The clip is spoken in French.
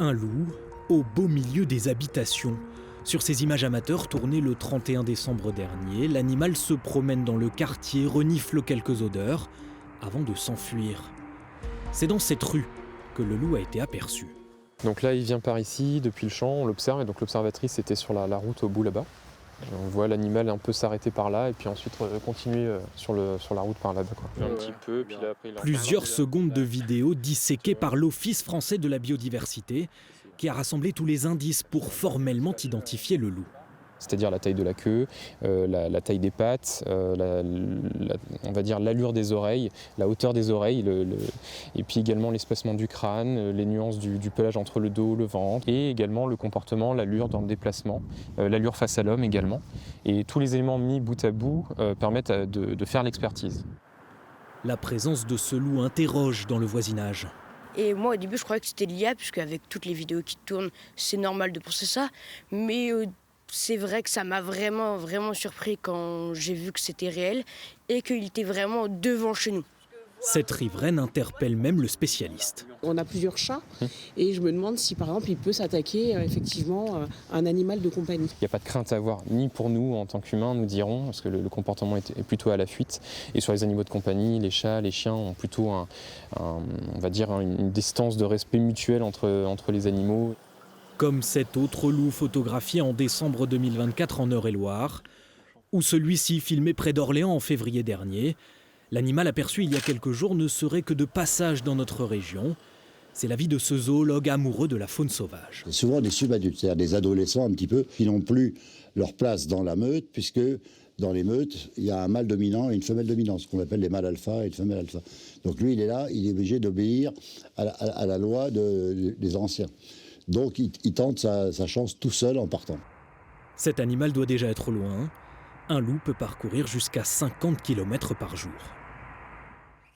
Un loup au beau milieu des habitations. Sur ces images amateurs tournées le 31 décembre dernier, l'animal se promène dans le quartier, renifle quelques odeurs avant de s'enfuir. C'est dans cette rue que le loup a été aperçu. Donc là, il vient par ici, depuis le champ, on l'observe, et donc l'observatrice était sur la route au bout là-bas. On voit l'animal un peu s'arrêter par là, et puis ensuite continuer sur la route par là-bas. Un petit peu, puis là, après, Plusieurs secondes de vidéo disséquées par l'Office français de la biodiversité, qui a rassemblé tous les indices pour formellement identifier le loup. C'est-à-dire la taille de la queue, la taille des pattes, on va dire l'allure des oreilles, la hauteur des oreilles, et puis également l'espacement du crâne, les nuances du pelage entre le dos, le ventre, et également le comportement, l'allure dans le déplacement, l'allure face à l'homme également. Et tous les éléments mis bout à bout permettent de faire l'expertise. La présence de ce loup interroge dans le voisinage. Et moi, au début, je croyais que c'était l'IA, puisque avec toutes les vidéos qui tournent, c'est normal de penser ça. Mais c'est vrai que ça m'a vraiment surpris quand j'ai vu que c'était réel et qu'il était vraiment devant chez nous. Cette riveraine interpelle même le spécialiste. On a plusieurs chats et je me demande si par exemple il peut s'attaquer effectivement à un animal de compagnie. Il n'y a pas de crainte à avoir, ni pour nous en tant qu'humains, nous dirons, parce que le comportement est plutôt à la fuite. Et sur les animaux de compagnie, les chats, les chiens ont plutôt on va dire une distance de respect mutuel entre les animaux. Comme cet autre loup photographié en décembre 2024 en Eure-et-Loire, ou celui-ci filmé près d'Orléans en février dernier. L'animal aperçu il y a quelques jours ne serait que de passage dans notre région. C'est l'avis de ce zoologue amoureux de la faune sauvage. C'est souvent des subadultes, c'est-à-dire des adolescents un petit peu, qui n'ont plus leur place dans la meute, puisque dans les meutes, il y a un mâle dominant et une femelle dominante, ce qu'on appelle les mâles alpha et les femelles alpha. Donc lui, il est là, il est obligé d'obéir à la loi des anciens. Donc il tente sa chance tout seul en partant. Cet animal doit déjà être loin. Un loup peut parcourir jusqu'à 50 km par jour.